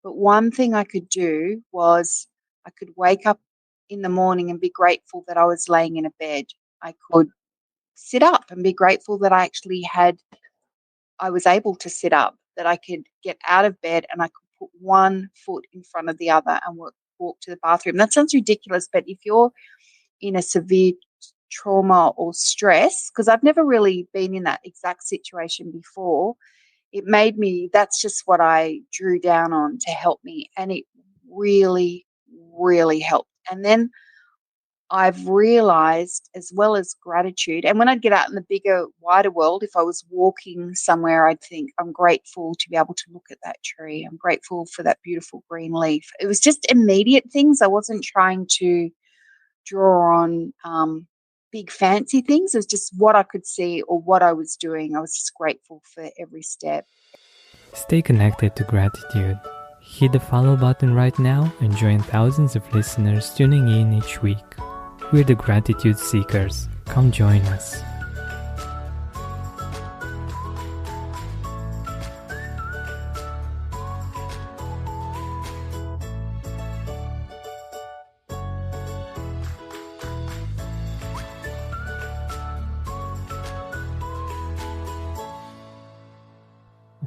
But one thing I could do was I could wake up in the morning and be grateful that I was laying in a bed. I could sit up and be grateful that I was able to sit up, that I could get out of bed and I could put one foot in front of the other and walk to the bathroom. That sounds ridiculous, but if you're in a severe trauma or stress, because I've never really been in that exact situation before, that's just what I drew down on to help me. And it really, really helped. And then I've realized, as well as gratitude, and when I'd get out in the bigger, wider world, if I was walking somewhere, I'd think, I'm grateful to be able to look at that tree. I'm grateful for that beautiful green leaf. It was just immediate things. I wasn't trying to draw on big fancy things. It was just what I could see or what I was doing. I was just grateful for every step. Stay connected to gratitude. Hit the follow button right now and join thousands of listeners tuning in each week. We're the Gratitude Seekers. Come join us.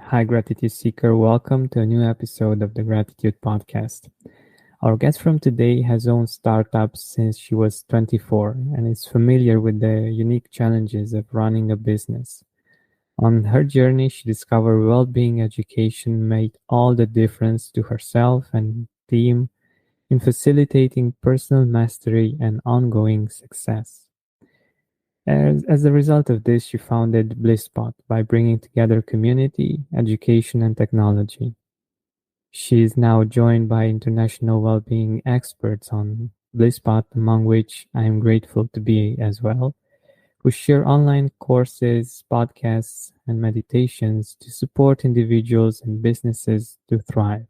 Hi, Gratitude Seeker. Welcome to a new episode of the Gratitude Podcast. Our guest from today has owned startups since she was 24 and is familiar with the unique challenges of running a business. On her journey, she discovered well-being education made all the difference to herself and team in facilitating personal mastery and ongoing success. As a result of this, she founded Blisspot by bringing together community, education, and technology. She is now joined by international well-being experts on Blisspot, among which I am grateful to be as well, who share online courses, podcasts, and meditations to support individuals and businesses to thrive.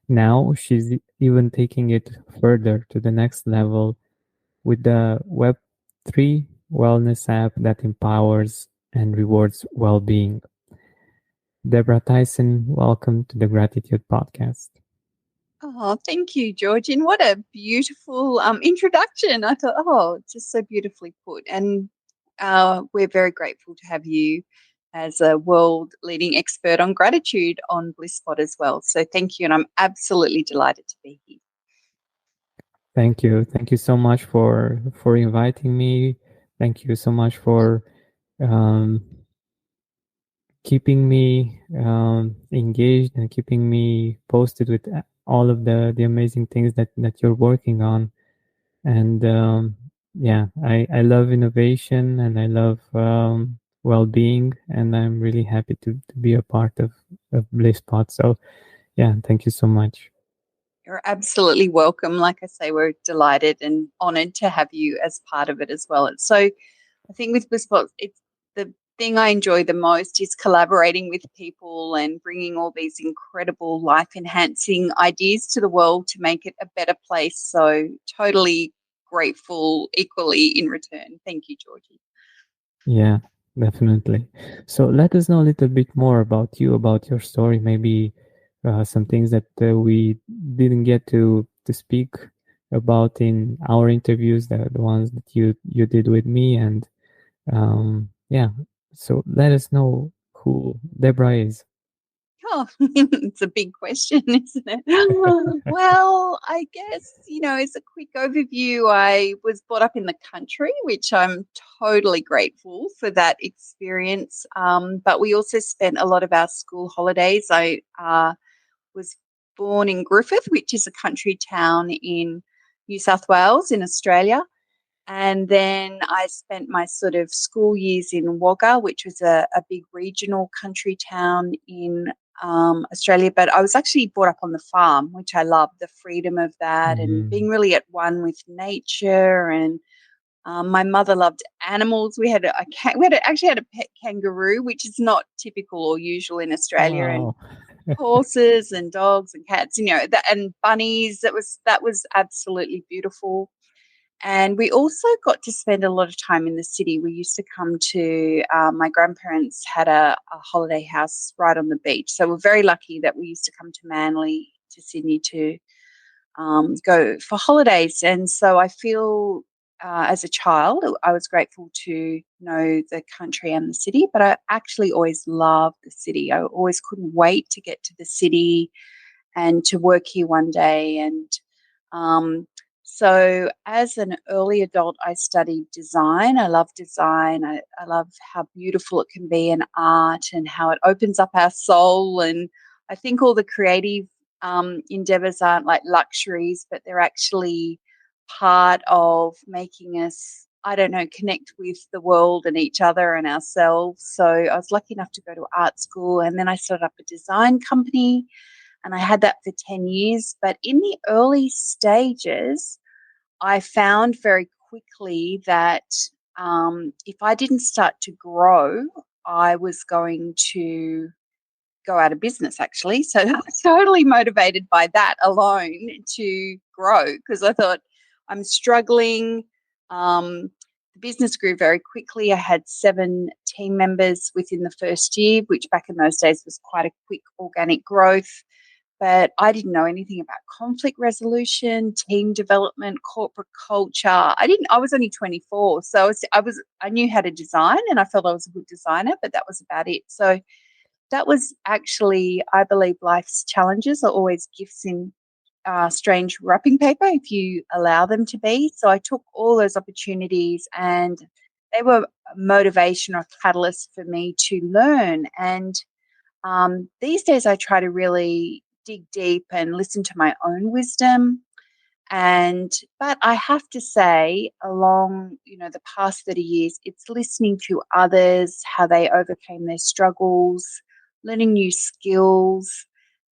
Now she's even taking it further to the next level with the Web3 wellness app that empowers and rewards well-being. Deborah Tyson, welcome to the Gratitude Podcast. Oh, thank you, Georgian. What a beautiful introduction. I thought, just so beautifully put. And we're very grateful to have you as a world-leading expert on gratitude on Blisspot as well. So thank you, and I'm absolutely delighted to be here. Thank you. Thank you so much for inviting me. Thank you so much for keeping me engaged and keeping me posted with all of the amazing things that you're working on. And I love innovation and I love well-being, and I'm really happy to be a part of Blisspot. So yeah, thank you so much. You're absolutely welcome. Like I say, we're delighted and honoured to have you as part of it as well. So I think with Blisspot, it's the thing I enjoy the most is collaborating with people and bringing all these incredible life-enhancing ideas to the world to make it a better place. So totally grateful equally in return. Thank you, Georgie. Yeah, definitely. So let us know a little bit more about you, about your story, maybe some things that we didn't get to speak about in our interviews, the ones that you did with me. And so let us know who Deborah is. Oh, it's a big question, isn't it? Well, I guess, as a quick overview, I was brought up in the country, which I'm totally grateful for that experience. But we also spent a lot of our school holidays. I was born in Griffith, which is a country town in New South Wales in Australia. And then I spent my sort of school years in Wagga, which was a big regional country town in Australia. But I was actually brought up on the farm, which I loved, the freedom of that and being really at one with nature. And my mother loved animals. We actually had a pet kangaroo, which is not typical or usual in Australia. Wow. And horses and dogs and cats, and bunnies. That was absolutely beautiful. And we also got to spend a lot of time in the city. We used to come to, my grandparents had a holiday house right on the beach. So we're very lucky that we used to come to Manly to Sydney to go for holidays. And so I feel as a child, I was grateful to know the country and the city, but I actually always loved the city. I always couldn't wait to get to the city and to work here one day. And um, so, as an early adult, I studied design. I love design. I love how beautiful it can be in art and how it opens up our soul. And I think all the creative endeavors aren't like luxuries, but they're actually part of making us, I don't know, connect with the world and each other and ourselves. So I was lucky enough to go to art school, and then I started up a design company, and I had that for 10 years. But in the early stages, I found very quickly that if I didn't start to grow, I was going to go out of business, actually. So I was totally motivated by that alone to grow, because I thought I'm struggling. The business grew very quickly. I had 7 team members within the first year, which back in those days was quite a quick organic growth. But I didn't know anything about conflict resolution, team development, corporate culture. I was only 24. So I knew how to design, and I felt I was a good designer, but that was about it. So that was actually, I believe, life's challenges are always gifts in strange wrapping paper if you allow them to be. So I took all those opportunities, and they were motivation or catalyst for me to learn. And these days I try to really dig deep and listen to my own wisdom. But I have to say, along, the past 30 years, it's listening to others, how they overcame their struggles, learning new skills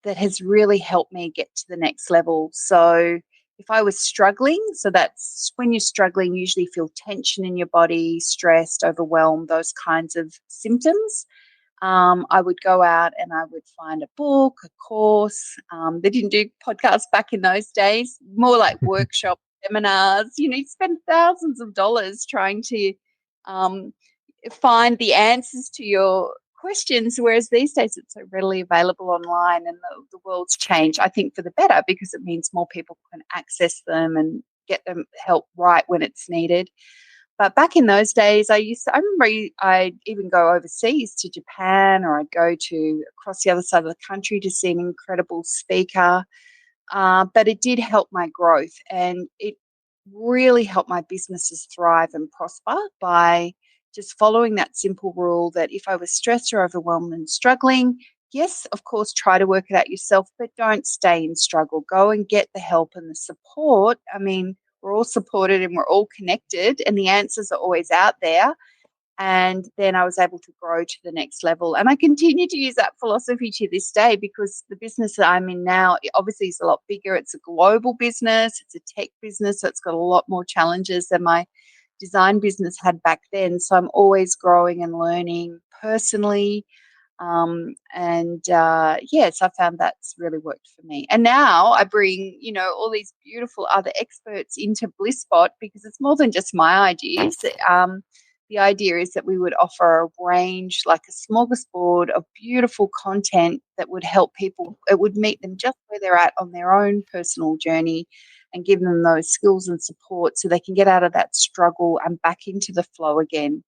that has really helped me get to the next level. So if I was struggling, so that's when you're struggling, you usually feel tension in your body, stressed, overwhelmed, those kinds of symptoms. I would go out and I would find a book, a course. They didn't do podcasts back in those days, more like workshop seminars. You spend thousands of dollars trying to um, find the answers to your questions, whereas these days it's so readily available online, and the world's changed, I think, for the better, because it means more people can access them and get them help right when it's needed. But back in those days, I remember I'd even go overseas to Japan, or I'd go to across the other side of the country to see an incredible speaker. But it did help my growth, and it really helped my businesses thrive and prosper by just following that simple rule that if I was stressed or overwhelmed and struggling, yes, of course, try to work it out yourself, but don't stay in struggle. Go and get the help and the support. I mean, we're all supported and we're all connected, and the answers are always out there. And then I was able to grow to the next level. And I continue to use that philosophy to this day, because the business that I'm in now obviously is a lot bigger. It's a global business, it's a tech business, so it's got a lot more challenges than my design business had back then. So I'm always growing and learning personally. Yes, I found that's really worked for me. And now I bring, all these beautiful other experts into Blisspot, because it's more than just my ideas. The idea is that we would offer a range, like a smorgasbord of beautiful content that would help people. It would meet them just where they're at on their own personal journey, and give them those skills and support so they can get out of that struggle and back into the flow again.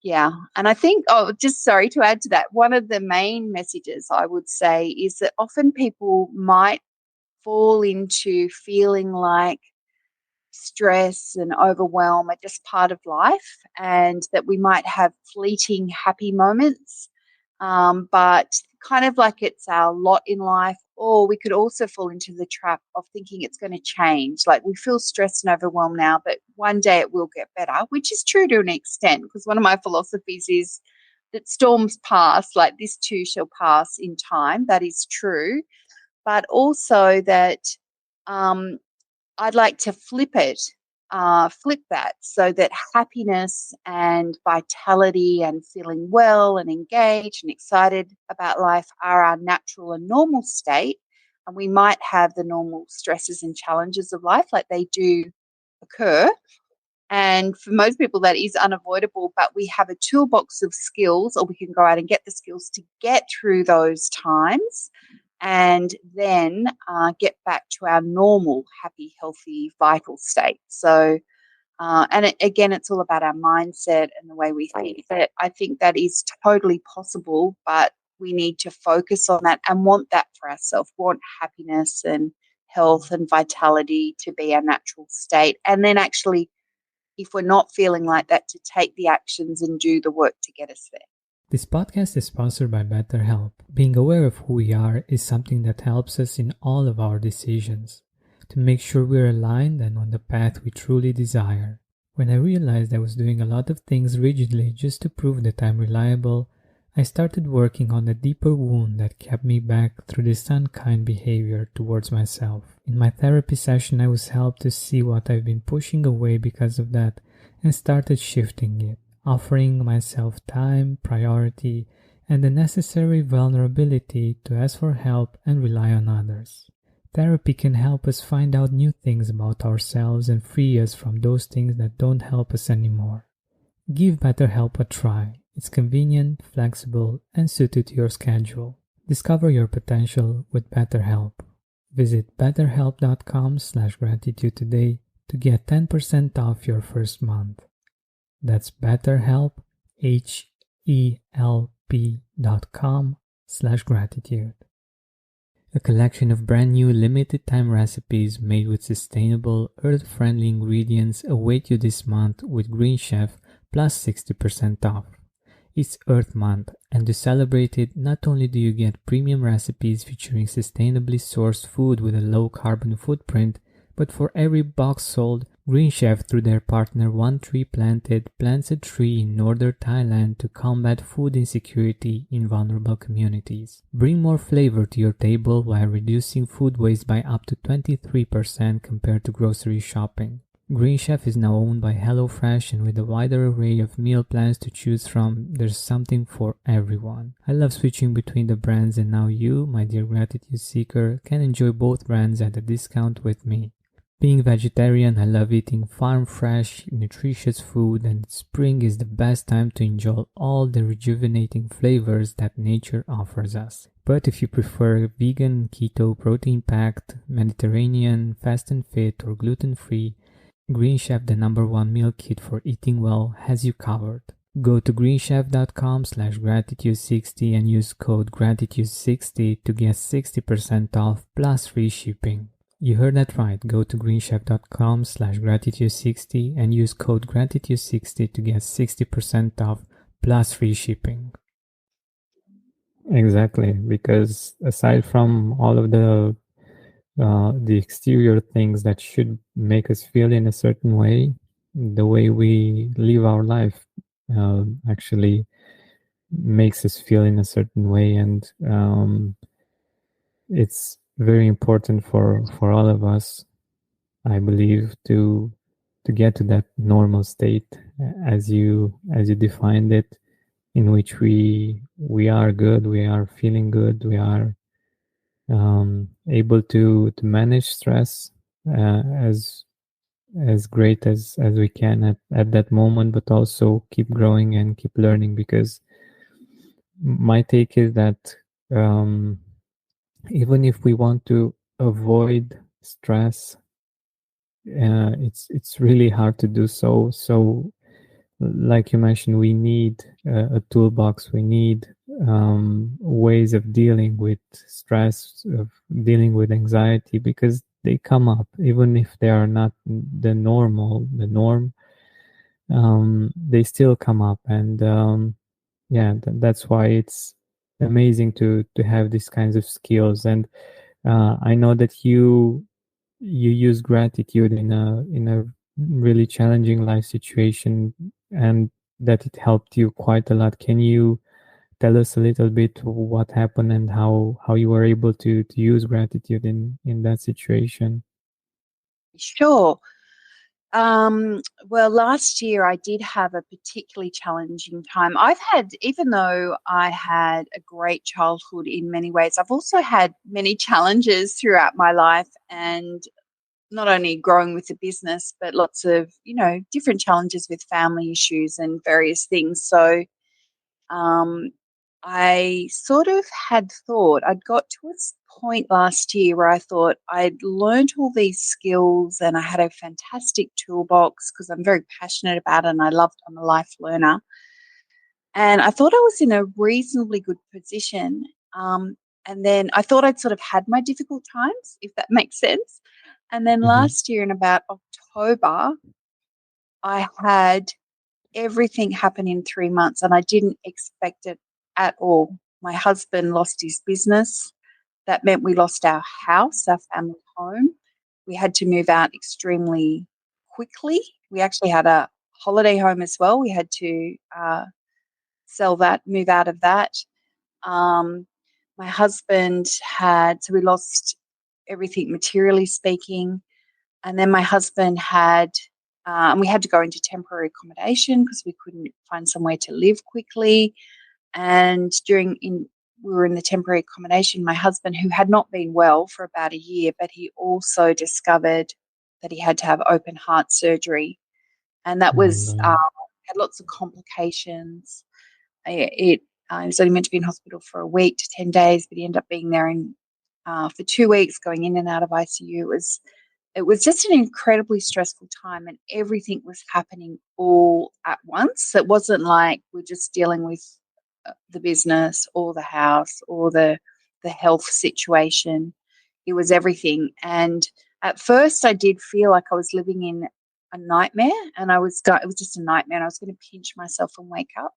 Yeah. And I think, just sorry to add to that, one of the main messages I would say is that often people might fall into feeling like stress and overwhelm are just part of life, and that we might have fleeting happy moments, but kind of like it's our lot in life. Or we could also fall into the trap of thinking it's going to change. Like, we feel stressed and overwhelmed now, but one day it will get better, which is true to an extent, because one of my philosophies is that storms pass, like this too shall pass in time. That is true. But also that um, I'd like to flip that, so that happiness and vitality and feeling well and engaged and excited about life are our natural and normal state. And we might have the normal stresses and challenges of life, like they do occur. And for most people, that is unavoidable, but we have a toolbox of skills, or we can go out and get the skills to get through those times and then get back to our normal, happy, healthy, vital state. So, again, it's all about our mindset and the way we think. That I think that is totally possible, but we need to focus on that and want that for ourselves. Want happiness and health and vitality to be our natural state, and then actually, if we're not feeling like that, to take the actions and do the work to get us there. This podcast is sponsored by BetterHelp. Being aware of who we are is something that helps us in all of our decisions to make sure we're aligned and on the path we truly desire. When I realized I was doing a lot of things rigidly just to prove that I'm reliable, I started working on a deeper wound that kept me back through this unkind behavior towards myself. In my therapy session, I was helped to see what I've been pushing away because of that and started shifting it, offering myself time, priority, and the necessary vulnerability to ask for help and rely on others. Therapy can help us find out new things about ourselves and free us from those things that don't help us anymore. Give BetterHelp a try. It's convenient, flexible, and suited to your schedule. Discover your potential with BetterHelp. Visit betterhelp.com/gratitude today to get 10% off your first month. That's BetterHelp, HELP.com/gratitude. A collection of brand new limited time recipes made with sustainable, earth-friendly ingredients await you this month with Green Chef plus 60% off. It's Earth Month, and to celebrate it, not only do you get premium recipes featuring sustainably sourced food with a low carbon footprint, but for every box sold, Green Chef, through their partner One Tree Planted, plants a tree in northern Thailand to combat food insecurity in vulnerable communities. Bring more flavor to your table while reducing food waste by up to 23% compared to grocery shopping. Green Chef is now owned by HelloFresh, and with a wider array of meal plans to choose from, there's something for everyone. I love switching between the brands, and now you, my dear gratitude seeker, can enjoy both brands at a discount with me. Being vegetarian, I love eating farm-fresh, nutritious food, and spring is the best time to enjoy all the rejuvenating flavors that nature offers us. But if you prefer vegan, keto, protein-packed, Mediterranean, fast and fit, or gluten-free, Green Chef, the #1 meal kit for eating well, has you covered. Go to greenchef.com/gratitude60 and use code gratitude60 to get 60% off plus free shipping. You heard that right. Go to greenchef.com/gratitude60 and use code gratitude60 to get 60% off plus free shipping. Exactly, because aside from all of the exterior things that should make us feel in a certain way, the way we live our life actually makes us feel in a certain way, and it's very important for all of us, I believe, to get to that normal state as you defined it, in which we are good, we are feeling good, we are able to manage stress as great as we can at that moment, but also keep growing and keep learning, because my take is that even if we want to avoid stress, it's really hard to do so. So, like you mentioned, we need a toolbox. We need ways of dealing with stress, of dealing with anxiety, because they come up, even if they are not the norm. They still come up, and that's why it's amazing to have these kinds of skills. And I know that you use gratitude in a really challenging life situation, and that it helped you quite a lot. Can you tell us a little bit what happened and how you were able to use gratitude in that situation? Sure. Well, last year I did have a particularly challenging time. Even though I had a great childhood in many ways, I've also had many challenges throughout my life, and not only growing with the business, but lots of, different challenges with family issues and various things. So, um, I sort of had thought I'd got to a point last year where I thought I'd learned all these skills and I had a fantastic toolbox because I'm very passionate about it and I'm a life learner. And I thought I was in a reasonably good position. And then I thought I'd sort of had my difficult times, if that makes sense. And then Mm-hmm. last year in about October, I had everything happen in 3 months and I didn't expect it at all. My husband lost his business. That meant we lost our house, our family home. We had to move out extremely quickly. We actually had a holiday home as well. We had to sell that, move out of that. Um, my husband so we lost everything materially speaking. And then my husband and we had to go into temporary accommodation because we couldn't find somewhere to live quickly. And we were in the temporary accommodation, my husband, who had not been well for about a year, but he also discovered that he had to have open heart surgery. And that Oh my was, God. had lots of complications. He was only meant to be in hospital for a week to 10 days, but he ended up being there for 2 weeks, going in and out of ICU. It was just an incredibly stressful time and everything was happening all at once. It wasn't like we're just dealing with the business or the house or the health situation. It was everything. And at first I did feel like I was living in a nightmare and it was just a nightmare and I was going to pinch myself and wake up.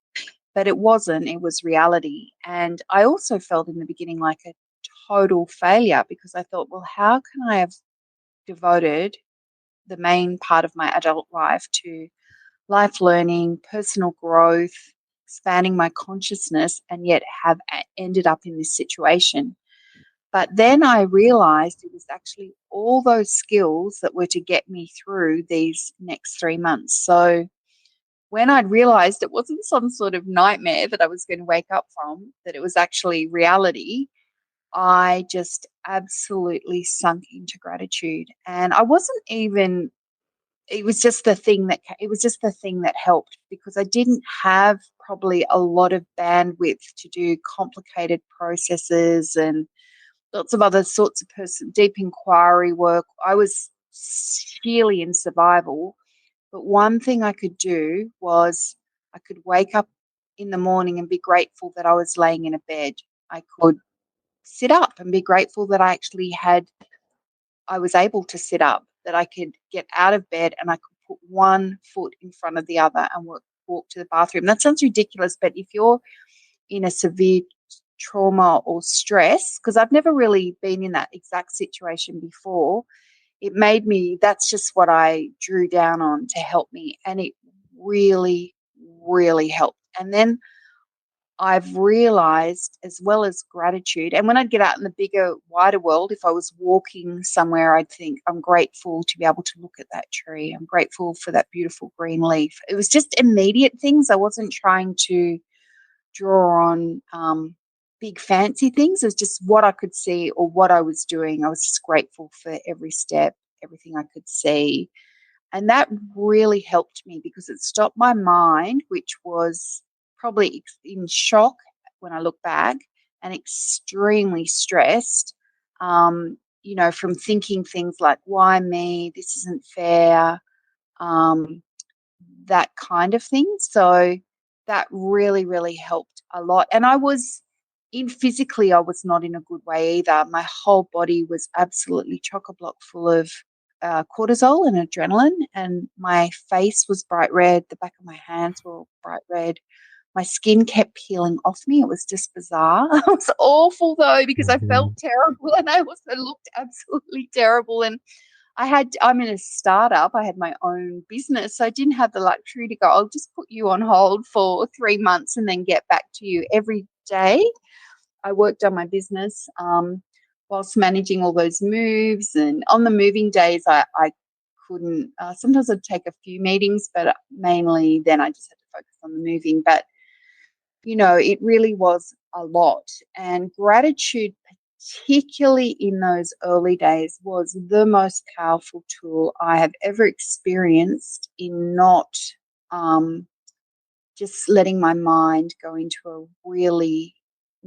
But it wasn't, it was reality. And I also felt in the beginning like a total failure because I thought, well, how can I have devoted the main part of my adult life to life learning, personal growth, expanding my consciousness, and yet have ended up in this situation. But then I realized it was actually all those skills that were to get me through these next 3 months. So when I'd realized it wasn't some sort of nightmare that I was going to wake up from, that it was actually reality, I just absolutely sunk into gratitude. And I wasn't even it was just the thing that helped because I didn't have probably a lot of bandwidth to do complicated processes and lots of other sorts of deep inquiry work. I was sheerly in survival, but one thing I could do was I could wake up in the morning and be grateful that I was laying in a bed. I could sit up and be grateful that I was able to sit up, that I could get out of bed and I could put one foot in front of the other and walk to the bathroom. That sounds ridiculous, but if you're in a severe trauma or stress, because I've never really been in that exact situation before, that's just what I drew down on to help me. And it really, really helped. And then I've realized, as well as gratitude, and when I'd get out in the bigger, wider world, if I was walking somewhere, I'd think, I'm grateful to be able to look at that tree. I'm grateful for that beautiful green leaf. It was just immediate things. I wasn't trying to draw on big fancy things. It was just what I could see or what I was doing. I was just grateful for every step, everything I could see. And that really helped me because it stopped my mind, which was probably in shock when I look back and extremely stressed, from thinking things like, why me? This isn't fair, um, that kind of thing. So that really, really helped a lot. And physically, I was not in a good way either. My whole body was absolutely chock-a-block full of cortisol and adrenaline, and my face was bright red. The back of my hands were all bright red. My skin kept peeling off me. It was just bizarre. It was awful though because I Mhm. felt terrible and I also looked absolutely terrible. And I'm in a startup. I had my own business, so I didn't have the luxury to go, I'll just put you on hold for 3 months and then get back to you. Every day I worked on my business whilst managing all those moves. And on the moving days, I couldn't, sometimes I'd take a few meetings, but mainly then I just had to focus on the moving. But, it really was a lot. And gratitude, particularly in those early days, was the most powerful tool I have ever experienced in not um, just letting my mind go into a really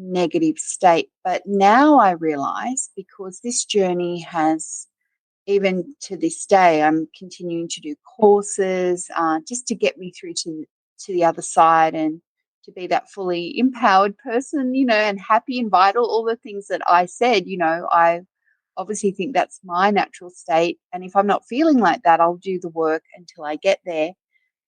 negative state. But now I realize, because this journey has, even to this day, I'm continuing to do courses just to get me through to the other side and to be that fully empowered person, and happy and vital, all the things that I said. I obviously think that's my natural state. And if I'm not feeling like that, I'll do the work until I get there.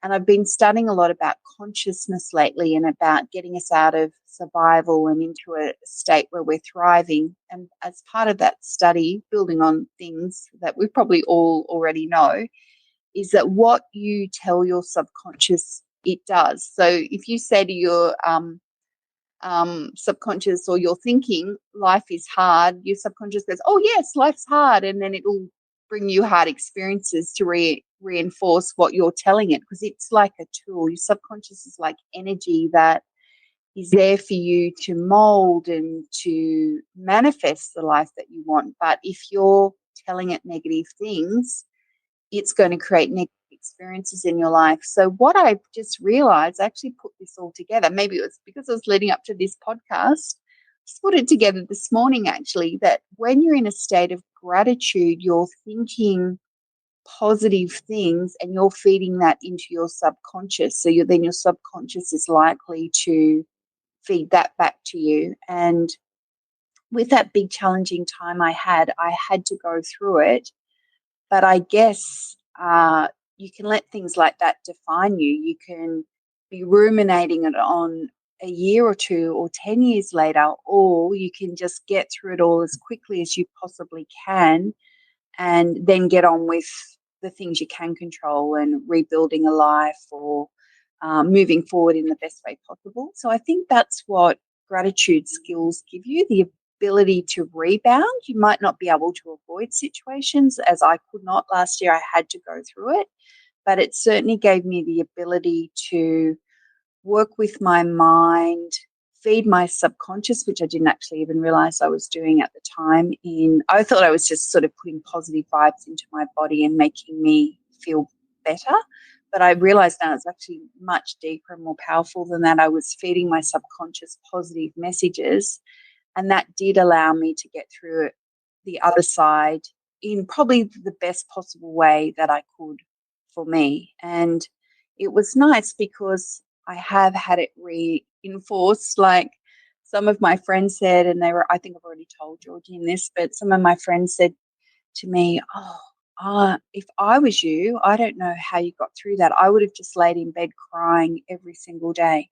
And I've been studying a lot about consciousness lately and about getting us out of survival and into a state where we're thriving. And as part of that study, building on things that we probably all already know, is that what you tell your subconscious, it does. So if you say to your subconscious or your thinking, life is hard, your subconscious goes, oh, yes, life's hard. And then it'll bring you hard experiences to reinforce what you're telling it, because it's like a tool. Your subconscious is like energy that is there for you to mold and to manifest the life that you want. But if you're telling it negative things, it's going to create negative experiences in your life. So what I just realized, I actually put this all together. Maybe it was because I was leading up to this podcast. Just put it together this morning, actually, that when you're in a state of gratitude, you're thinking positive things and you're feeding that into your subconscious. So then your subconscious is likely to feed that back to you. And with that big challenging time I had to go through it. But I guess you can let things like that define you. You can be ruminating it on a year or two or 10 years later, or you can just get through it all as quickly as you possibly can and then get on with the things you can control and rebuilding a life or moving forward in the best way possible. So I think that's what gratitude skills give you, the ability to rebound. You might not be able to avoid situations, as I could not last year. I had to go through it, but it certainly gave me the ability to work with my mind, feed my subconscious, which I didn't actually even realize I was doing at the time. I thought I was just sort of putting positive vibes into my body and making me feel better. But I realized now it's actually much deeper and more powerful than that. I was feeding my subconscious positive messages, and that did allow me to get through it, the other side, in probably the best possible way that I could for me. And it was nice because I have had it reinforced. Like some of my friends said, and I think I've already told Georgine this, but some of my friends said to me, if I was you, I don't know how you got through that. I would have just laid in bed crying every single day.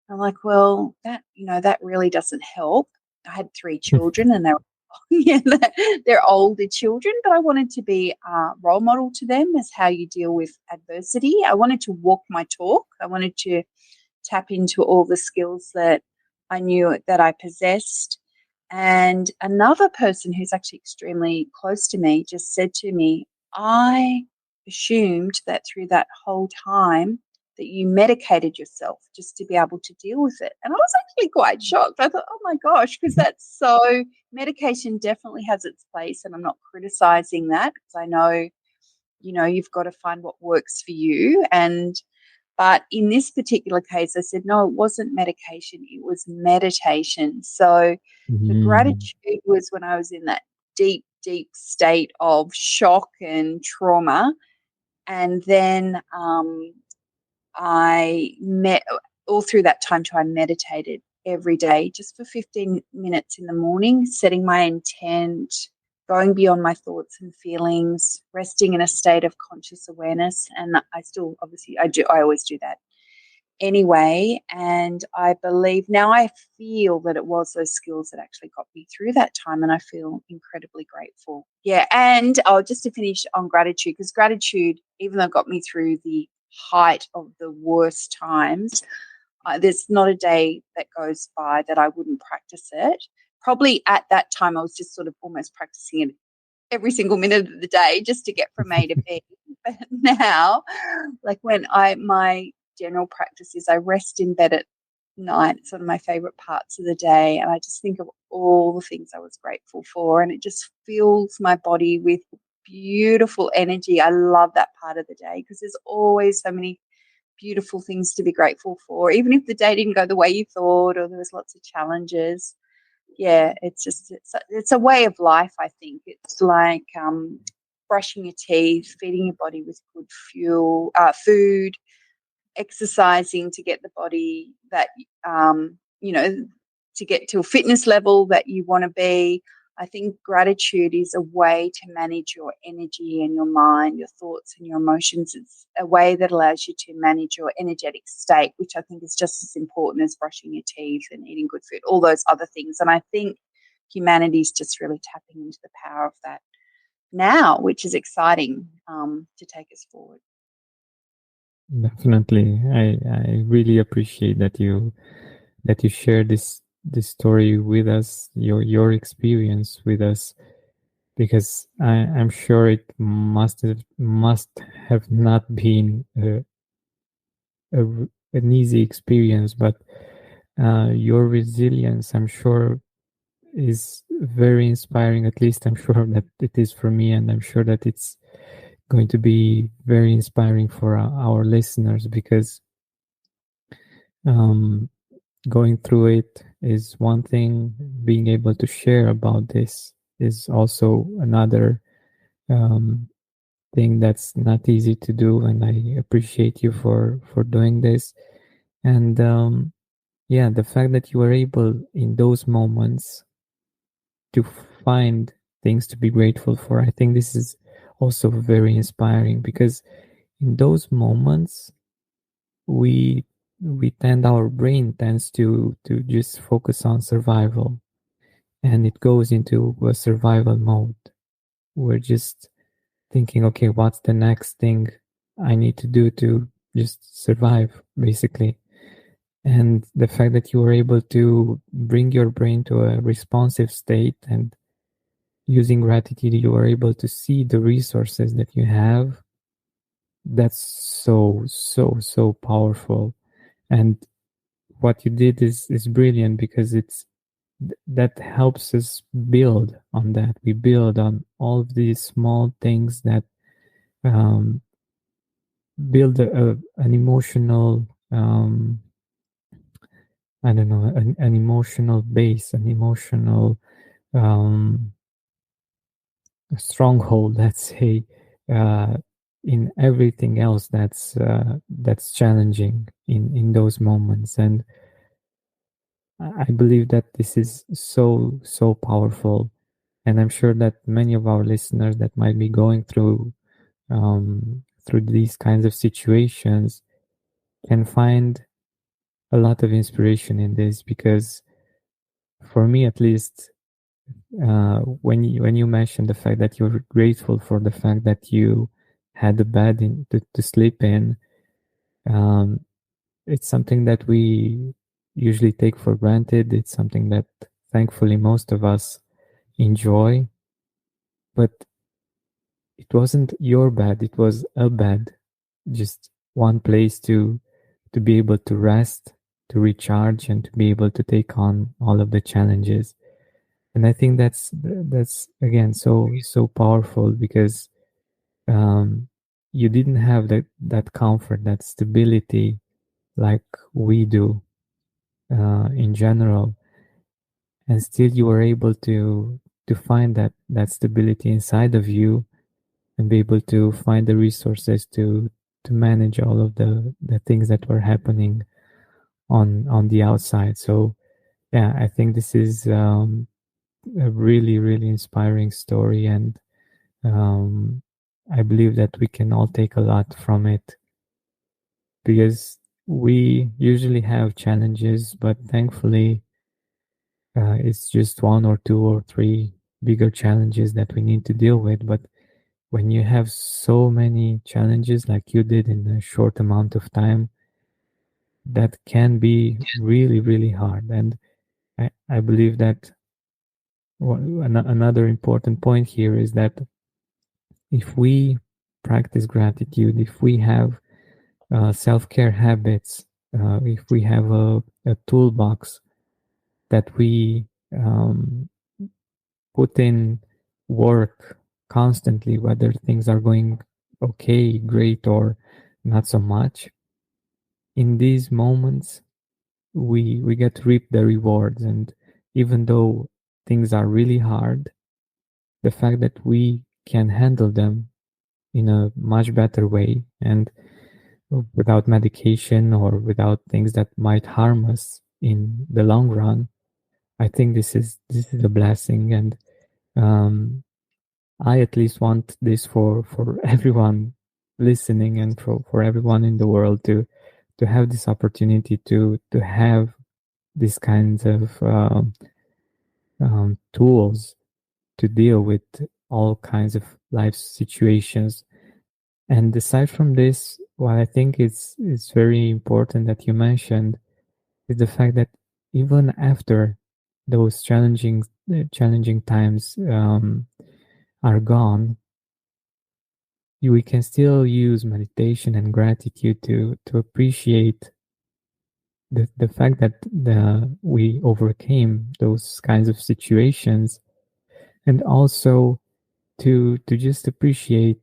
I'm like, well, that really doesn't help. I had 3 children and yeah, they're older children, but I wanted to be a role model to them as how you deal with adversity. I wanted to walk my talk. I wanted to tap into all the skills that I knew that I possessed. And another person who's actually extremely close to me just said to me, I assumed that through that whole time that you medicated yourself just to be able to deal with it. And I was actually quite shocked. I thought, oh my gosh, because that's so, medication definitely has its place. And I'm not criticizing that, because I know, you've got to find what works for you. But in this particular case, I said, no, it wasn't medication, it was meditation. So the Mhm. gratitude was when I was in that deep, deep state of shock and trauma. And then I met all through that time too, I meditated every day just for 15 minutes in the morning, setting my intent, going beyond my thoughts and feelings, resting in a state of conscious awareness. And I still, obviously, I always do that anyway. And I believe now, I feel that it was those skills that actually got me through that time. And I feel incredibly grateful. Yeah. And just to finish on gratitude, because gratitude, even though it got me through the height of the worst times, there's not a day that goes by that I wouldn't practice it. Probably at that time, I was just sort of almost practicing it every single minute of the day just to get from A to B. But now, like my general practice is I rest in bed at night. It's one of my favorite parts of the day. And I just think of all the things I was grateful for. And it just fills my body with beautiful energy. I love that part of the day because there's always so many beautiful things to be grateful for, even if the day didn't go the way you thought or there was lots of challenges. Yeah, it's a way of life, I think. It's like brushing your teeth, feeding your body with good food, exercising to get the body that you know, to get to a fitness level that you want to be. I think gratitude is a way to manage your energy and your mind, your thoughts and your emotions. It's a way that allows you to manage your energetic state, which I think is just as important as brushing your teeth and eating good food, all those other things. And I think humanity is just really tapping into the power of that now, which is exciting to take us forward. Definitely. I really appreciate that you share this story with us, your experience with us, because I'm sure it must have not been an easy experience, but your resilience, I'm sure, is very inspiring. At least I'm sure that it is for me, and I'm sure that it's going to be very inspiring for our listeners, because um, going through it is one thing. Being able to share about this is also another um, thing that's not easy to do, and I appreciate you for doing this. And yeah, the fact that you were able in those moments to find things to be grateful for, I think this is also very inspiring, because in those moments we our brain tends to just focus on survival, and it goes into a survival mode. We're just thinking, okay, what's the next thing I need to do to just survive, basically. And the fact that you were able to bring your brain to a responsive state, and using gratitude you are able to see the resources that you have, that's so powerful. And what you did is brilliant, because that helps us build on that. We build on all of these small things that um, build an emotional I don't know, an emotional base, an emotional um, stronghold, let's say, uh, in everything else that's challenging in those moments. And I believe that this is so powerful, and I'm sure that many of our listeners that might be going through these kinds of situations can find a lot of inspiration in this, because for me at least, when you mentioned the fact that you're grateful for the fact that you had a bed to sleep in, um, it's something that we usually take for granted. It's something that thankfully most of us enjoy, but it wasn't your bed, it was a bed, just one place to be able to rest, to recharge, and to be able to take on all of the challenges. And I think that's again so powerful, because um, you didn't have that comfort, that stability like we do in general, and still you were able to find that stability inside of you, and be able to find the resources to manage all of the things that were happening on the outside. So yeah, I think this is a really inspiring story, and um, I believe that we can all take a lot from it, because we usually have challenges, but thankfully it's just one or two or three bigger challenges that we need to deal with. But when you have so many challenges like you did in a short amount of time, that can be really hard. And I believe that another important point here is that if we practice gratitude, if we have self-care habits, if we have a toolbox that we put in work constantly, whether things are going okay, great, or not so much, in these moments we get to reap the rewards. And even though things are really hard, the fact that we can handle them in a much better way, and without medication or without things that might harm us in the long run, I think this is a blessing. And um, I at least want this for everyone listening, and for everyone in the world to have this opportunity to have these kinds of tools to deal with all kinds of life situations. And aside from this, what I think is very important that you mentioned is the fact that even after those challenging times are gone, we can still use meditation and gratitude to appreciate the fact that we overcame those kinds of situations, and also to just appreciate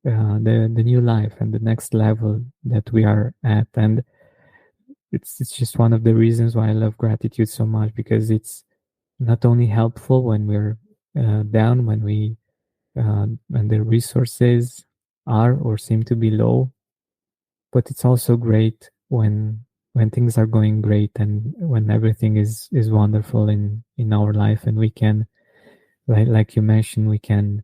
the new life and the next level that we are at. And it's just one of the reasons why I love gratitude so much, because it's not only helpful when we're down, when the resources are or seem to be low, but it's also great when things are going great, and when everything is wonderful in our life, and we can, like you mentioned, we can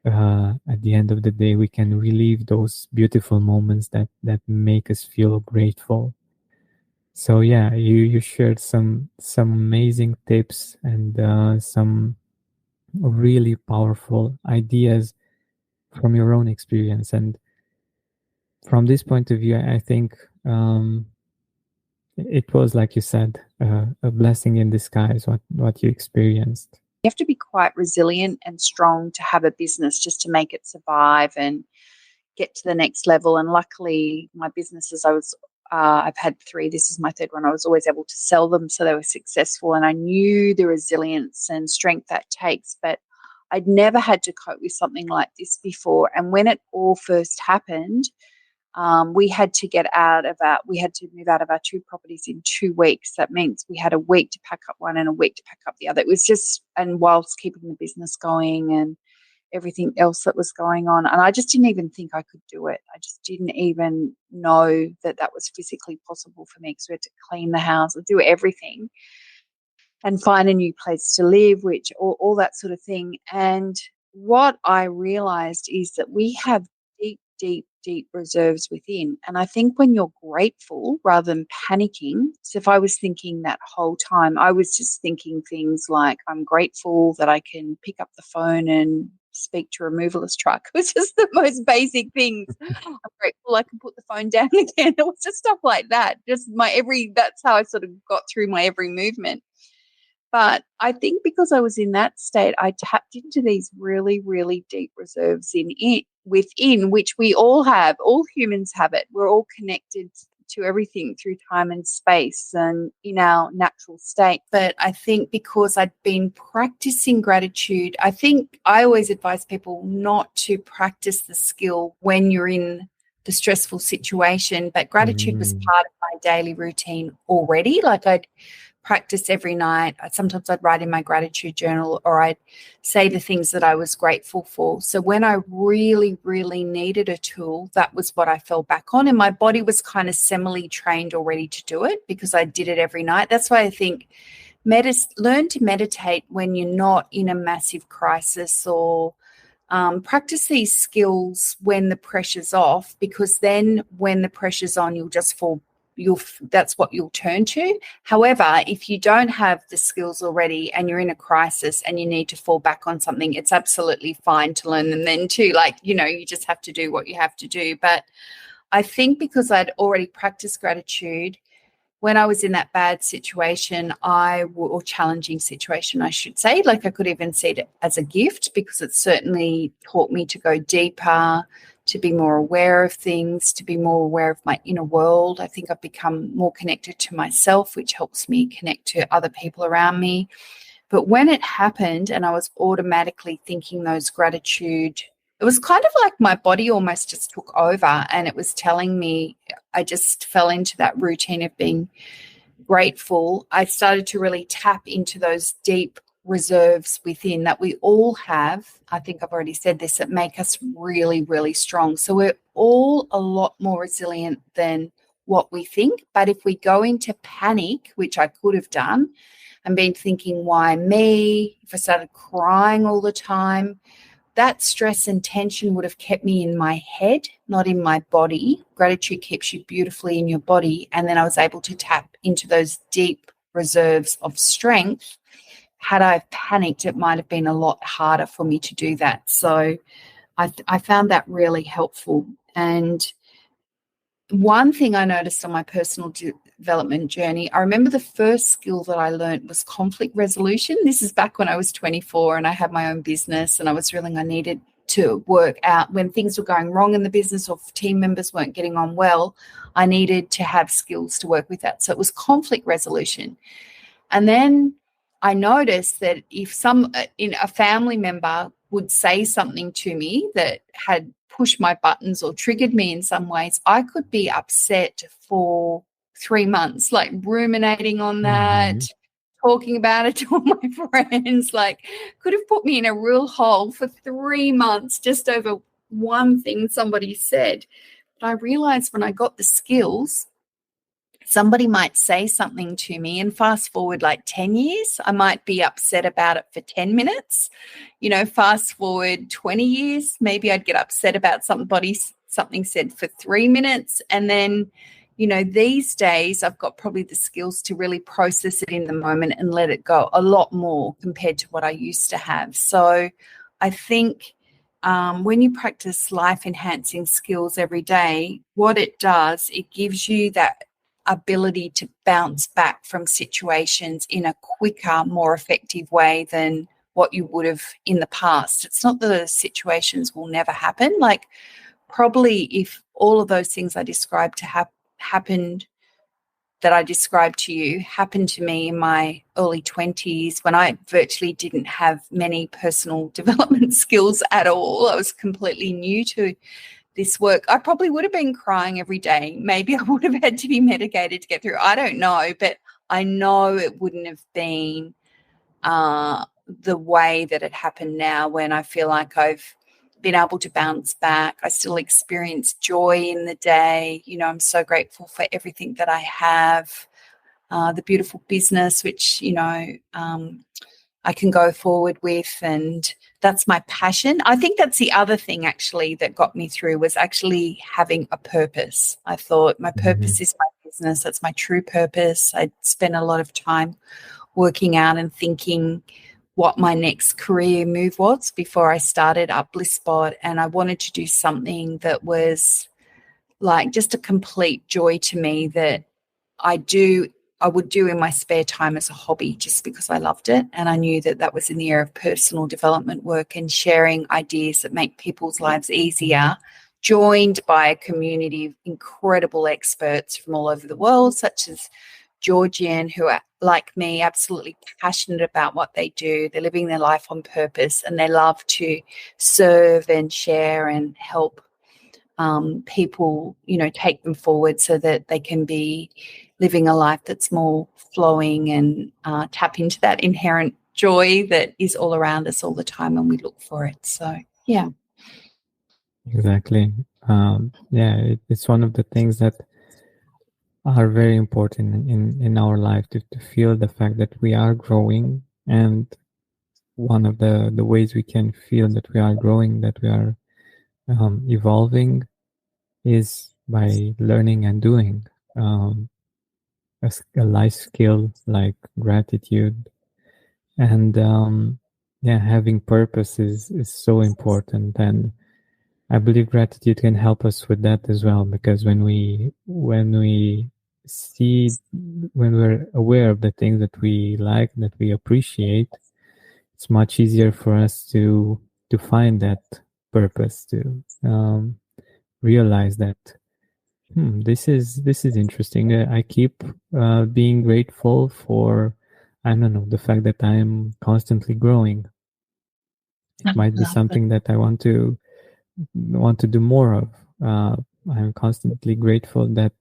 at the end of the day we can relive those beautiful moments that make us feel grateful. So yeah, you shared some amazing tips and some really powerful ideas from your own experience. And from this point of view, I think it was, like you said, a blessing in disguise what you experienced. You have to be quite resilient and strong to have a business just to make it survive and get to the next level. And luckily, my businesses, I've had three. This is my third one. I was always able to sell them, so they were successful. And I knew the resilience and strength that takes, but I'd never had to cope with something like this before. And when it all first happened, we had to move out of our two properties in 2 weeks. That means we had a week to pack up one and a week to pack up the other. It was just, and whilst keeping the business going and everything else that was going on. And I just didn't even think I could do it. I just didn't even know that that was physically possible for me, because we had to clean the house and do everything and find a new place to live, which all that sort of thing. And what I realized is that we have deep, deep, deep reserves within. And I think when you're grateful rather than panicking, so if I was thinking that whole time, I was just thinking things like, I'm grateful that I can pick up the phone and speak to a removalist truck. It was just the most basic things. I'm grateful I can put the phone down again. It was just stuff like that. Just that's how I sort of got through my every movement. But I think because I was in that state, I tapped into these really, really deep reserves within, which we all have. All humans have it. We're all connected to everything through time and space and in our natural state. But I think because I'd been practicing gratitude, I think I always advise people not to practice the skill when you're in the stressful situation. But gratitude was part of my daily routine already. Like I'd practice every night. Sometimes I'd write in my gratitude journal, or I'd say the things that I was grateful for. So when I really, really needed a tool, that was what I fell back on. And my body was kind of semi-trained already to do it because I did it every night. That's why I think learn to meditate when you're not in a massive crisis, or practice these skills when the pressure's off, because then when the pressure's on, you'll just that's what you'll turn to. However, if you don't have the skills already and you're in a crisis and you need to fall back on something, it's absolutely fine to learn them then too. Like, you just have to do what you have to do. But I think because I'd already practiced gratitude, when I was in that bad situation, or challenging situation, I should say, like I could even see it as a gift, because it certainly taught me to go deeper, to be more aware of things, to be more aware of my inner world. I think I've become more connected to myself, which helps me connect to other people around me. But when it happened and I was automatically thinking those gratitude it was kind of like my body almost just took over, and it was telling me, I just fell into that routine of being grateful. I started to really tap into those deep reserves within that we all have. I think I've already said this, that make us really, really strong. So we're all a lot more resilient than what we think. But if we go into panic, which I could have done, and been thinking, why me? If I started crying all the time, that stress and tension would have kept me in my head, not in my body. Gratitude keeps you beautifully in your body. And then I was able to tap into those deep reserves of strength. Had I panicked, it might have been a lot harder for me to do that. So I found that really helpful. And one thing I noticed on my personal development journey, I remember the first skill that I learned was conflict resolution. This is back when I was 24 and I had my own business, and I was feeling I needed to work out when things were going wrong in the business or if team members weren't getting on well. I needed to have skills to work with that. So it was conflict resolution. And then I noticed that if a family member would say something to me that had pushed my buttons or triggered me in some ways, I could be upset for 3 months, like ruminating on that, talking about it to all my friends, like could have put me in a real hole for 3 months just over one thing somebody said. But I realized when I got the skills, somebody might say something to me, and fast forward like 10 years, I might be upset about it for 10 minutes. Fast forward 20 years, maybe I'd get upset about something said for 3 minutes. And then, these days I've got probably the skills to really process it in the moment and let it go a lot more compared to what I used to have. So I think when you practice life-enhancing skills every day, what it does, it gives you that ability to bounce back from situations in a quicker, more effective way than what you would have in the past. It's not that the situations will never happen. Like probably if all of those things I described happened that I described to you happened to me in my early 20s when I virtually didn't have many personal development skills at all. I was completely new to this work. I probably would have been crying every day. Maybe I would have had to be medicated to get through. I don't know, but I know it wouldn't have been the way that it happened now, when I feel like I've been able to bounce back. I still experience joy in the day. I'm so grateful for everything that I have, the beautiful business, which, I can go forward with, and that's my passion. I think that's the other thing actually that got me through, was actually having a purpose. I thought my purpose is my business. That's my true purpose. I spent a lot of time working out and thinking what my next career move was before I started up Blisspot, and I wanted to do something that was like just a complete joy to me, that I would do in my spare time as a hobby, just because I loved it. And I knew that that was in the area of personal development work and sharing ideas that make people's lives easier, joined by a community of incredible experts from all over the world, such as Georgian, who are like me, absolutely passionate about what they do. They're living their life on purpose, and they love to serve and share and help people, take them forward so that they can be living a life that's more flowing and tap into that inherent joy that is all around us all the time when we look for it. So, yeah. Exactly. It's one of the things that are very important in our life, to feel the fact that we are growing. And one of the ways we can feel that we are growing, that we are evolving, is by learning and doing. A life skill like gratitude, and having purpose is so important. And I believe gratitude can help us with that as well, because when we see, when we're aware of the things that we like, that we appreciate, it's much easier for us to find that purpose, to realize that this is interesting. I keep being grateful for, I don't know, the fact that I'm constantly growing. It might be something that I want to want to do more of. I'm constantly grateful that,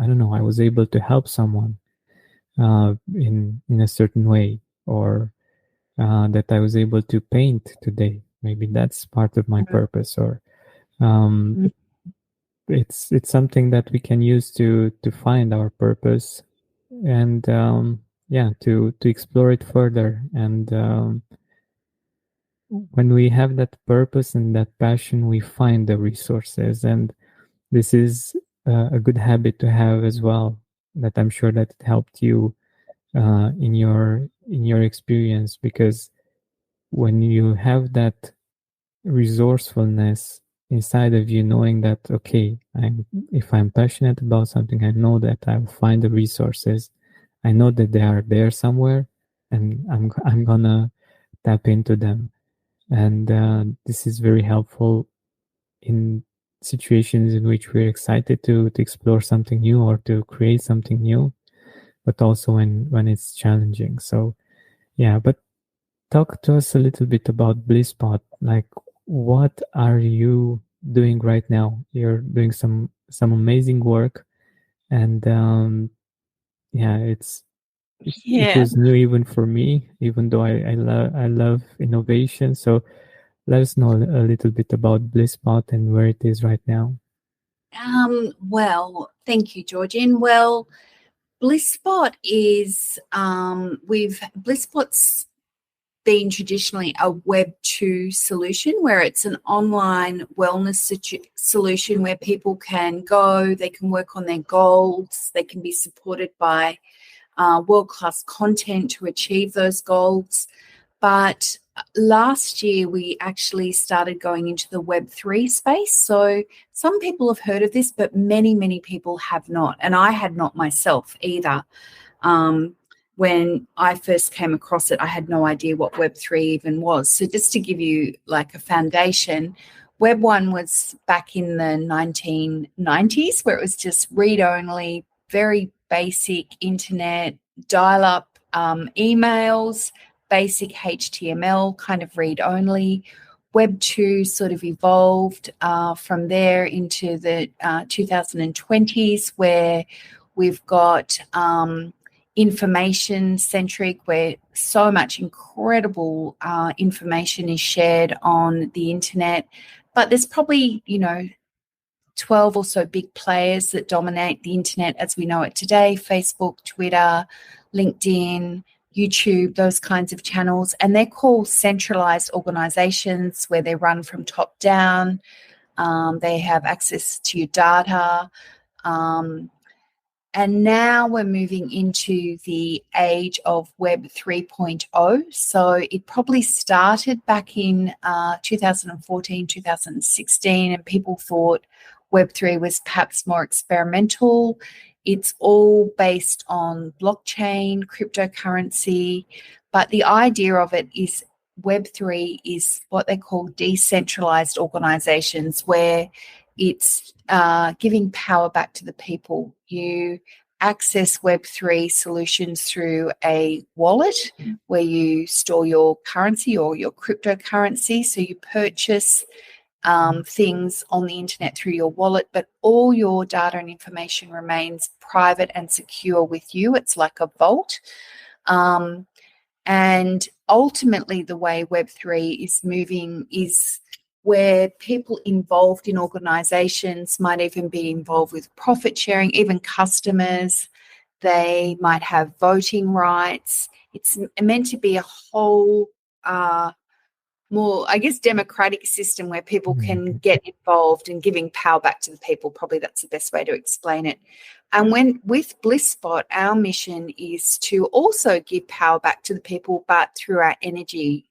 I don't know, I was able to help someone in a certain way, or that I was able to paint today. Maybe that's part of my purpose, or um, it's something that we can use to find our purpose, and yeah, to explore it further. And when we have that purpose and that passion, we find the resources, and this is a good habit to have as well, that I'm sure that it helped you in your experience, because when you have that resourcefulness inside of you, knowing that, okay, if I'm passionate about something, I know that I'll find the resources. I know that they are there somewhere, and I'm gonna tap into them. And this is very helpful in situations in which we're excited to explore something new or to create something new, but also when it's challenging. So yeah, but talk to us a little bit about Blisspot. Like, what are you doing right now? You're doing some amazing work, and yeah, it Yeah. was new even for me, even though I love innovation. So let us know a little bit about Blisspot and where it is right now. Well, thank you, Georgine. Well, Blisspot is Blisspot's been traditionally a Web 2 solution, where it's an online wellness solution where people can go, they can work on their goals, they can be supported by world-class content to achieve those goals. But last year, we actually started going into the Web3 space. So some people have heard of this, but many, many people have not. And I had not myself either. When I first came across it, I had no idea what Web3 even was. So just to give you like a foundation, Web 1 was back in the 1990s, where it was just read-only, very basic internet, dial-up emails, basic HTML, kind of read-only. Web 2 sort of evolved from there into the 2020s, where we've got information centric, where so much incredible information is shared on the internet. But there's probably, 12 or so big players that dominate the internet as we know it today: Facebook, Twitter, LinkedIn, YouTube, those kinds of channels. And they're called centralized organizations, where they run from top down. They have access to your data. And now we're moving into the age of Web 3.0. So it probably started back in 2014, 2016, and people thought Web 3 was perhaps more experimental. It's all based on blockchain, cryptocurrency, but the idea of it is Web 3 is what they call decentralized organizations, where it's giving power back to the people. You access Web3 solutions through a wallet where you store your currency or your cryptocurrency. So you purchase things on the internet through your wallet, but all your data and information remains private and secure with you. It's like a vault. And ultimately, the way Web3 is moving is where people involved in organizations might even be involved with profit sharing, even customers. They might have voting rights. It's meant to be a whole more, I guess, democratic system where people can get involved and giving power back to the people. Probably that's the best way to explain it. And with Blisspot, our mission is to also give power back to the people, but through our energy,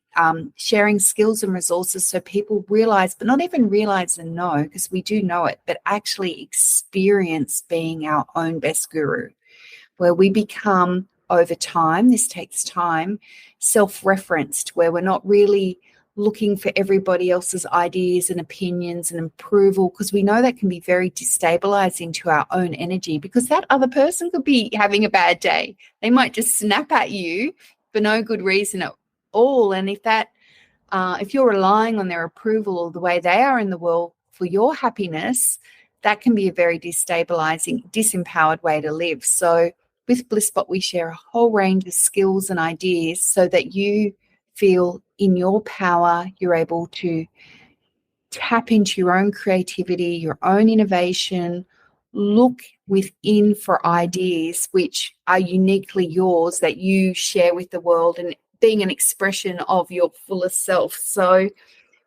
sharing skills and resources so people realize, but not even realize and know, because we do know it, but actually experience being our own best guru, where we become, over time, this takes time, self-referenced, where we're not really looking for everybody else's ideas and opinions and approval, because we know that can be very destabilizing to our own energy, because that other person could be having a bad day. They might just snap at you for no good reason at all. And if that if you're relying on their approval or the way they are in the world for your happiness, that can be a very destabilizing, disempowered way to live. So with Blisspot, we share a whole range of skills and ideas so that you feel in your power. You're able to tap into your own creativity, your own innovation, look within for ideas which are uniquely yours that you share with the world and being an expression of your fullest self. So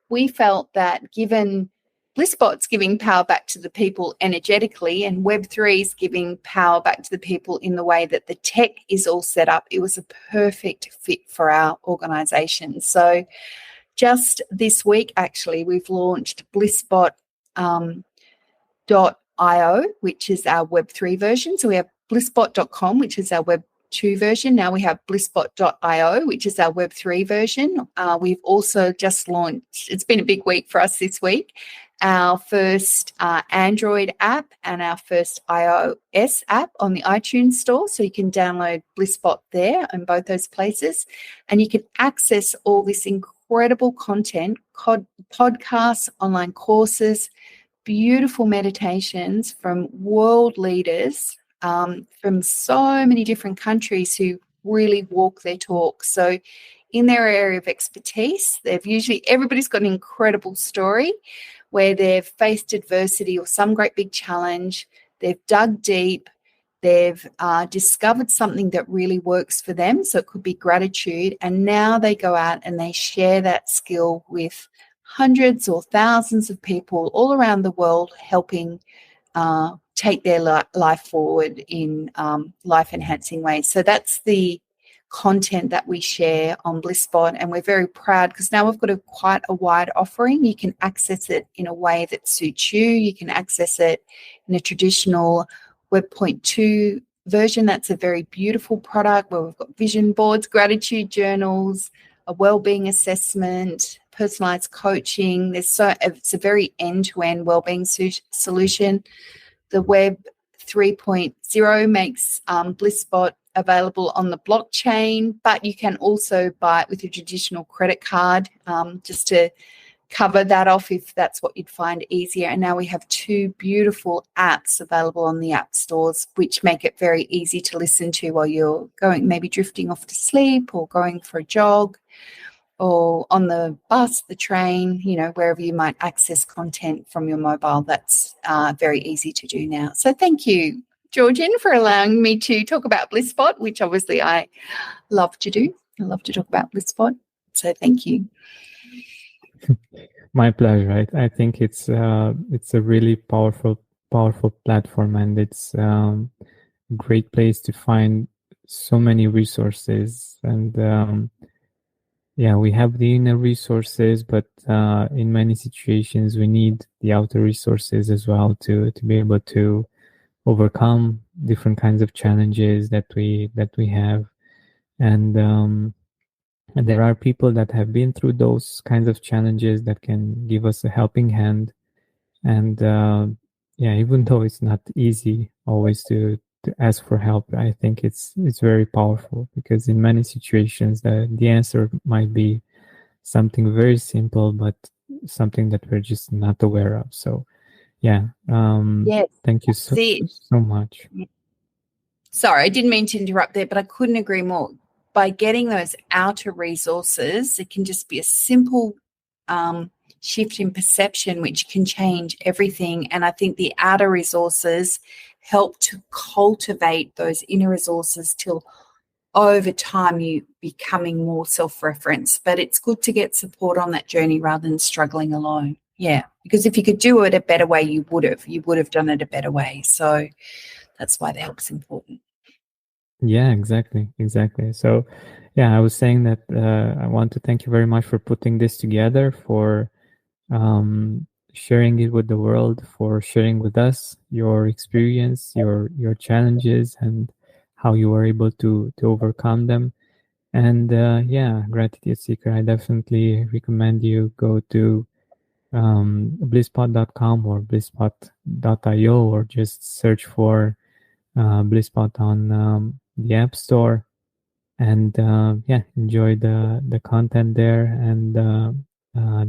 we felt that given Blisspot's giving power back to the people energetically and Web3 is giving power back to the people in the way that the tech is all set up, it was a perfect fit for our organization. So just this week, actually, we've launched Blisspot .io, which is our Web3 version. So we have Blisspot.com, which is our Web2 version. Now we have Blisspot.io, which is our Web3 version. We've also just launched, it's been a big week for us this week, our first Android app and our first iOS app on the iTunes store. So you can download Blisspot there in both those places. And you can access all this incredible content, podcasts, online courses, beautiful meditations from world leaders from so many different countries who really walk their talk. So in their area of expertise, everybody's got an incredible story where they've faced adversity or some great big challenge, they've dug deep, they've discovered something that really works for them. So it could be gratitude. And now they go out and they share that skill with hundreds or thousands of people all around the world, helping take their life forward in life-enhancing ways. So that's the content that we share on Blisspot, and we're very proud because now we've got quite a wide offering. You can access it in a way that suits you. You can access it in a traditional Web.2 version. That's a very beautiful product where we've got vision boards, gratitude journals, a wellbeing assessment, personalized coaching. It's a very end-to-end wellbeing solution. The Web 3.0 makes Blisspot available on the blockchain, but you can also buy it with your traditional credit card just to cover that off if that's what you'd find easier. And now we have 2 beautiful apps available on the app stores, which make it very easy to listen to while you're going, maybe drifting off to sleep or going for a jog or on the bus, the train, wherever you might access content from your mobile. That's very easy to do now. So thank you, Georgian, for allowing me to talk about Blisspot, which obviously I love to do. I love to talk about Blisspot. So thank you. My pleasure. I think it's a really powerful platform, and it's a great place to find so many resources. And we have the inner resources, but in many situations we need the outer resources as well to be able to overcome different kinds of challenges that we have. And there are people that have been through those kinds of challenges that can give us a helping hand. And even though it's not easy always to ask for help, I think it's very powerful, because in many situations the answer might be something very simple, but something that we're just not aware of. So yes, thank you so much. Sorry, I didn't mean to interrupt there, but I couldn't agree more. By getting those outer resources, it can just be a simple shift in perception, which can change everything. And I think the outer resources help to cultivate those inner resources till over time you becoming more self-referenced. But it's good to get support on that journey rather than struggling alone. Yeah, because if you could do it a better way, you would have done it a better way. So that's why the help's important. Yeah, exactly. So I was saying that I want to thank you very much for putting this together, for sharing it with the world, for sharing with us your experience, your challenges, and how you were able to overcome them. And Gratitude Seeker, I definitely recommend you go to blisspot.com or blisspot.io, or just search for Blisspot on the App Store. and enjoy the content there, and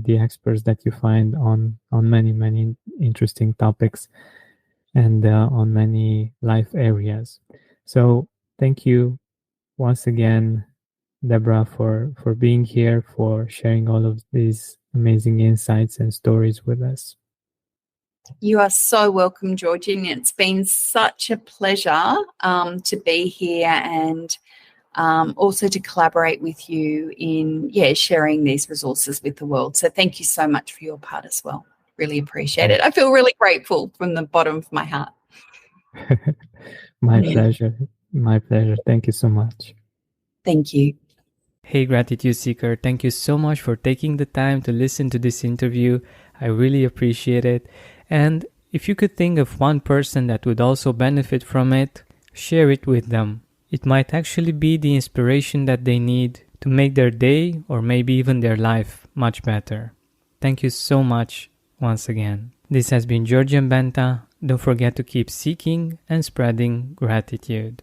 the experts that you find on many interesting topics, and on many life areas. So thank you once again, Deborah, for being here, for sharing all of these amazing insights and stories with us. You are so welcome, Georgine. It's been such a pleasure to be here, and also to collaborate with you in sharing these resources with the world. So thank you so much for your part as well. Really appreciate it. I feel really grateful from the bottom of my heart. My pleasure. My pleasure. Thank you so much. Thank you. Hey, Gratitude Seeker, thank you so much for taking the time to listen to this interview. I really appreciate it. And if you could think of one person that would also benefit from it, share it with them. It might actually be the inspiration that they need to make their day, or maybe even their life, much better. Thank you so much once again. This has been Georgian Benta. Don't forget to keep seeking and spreading gratitude.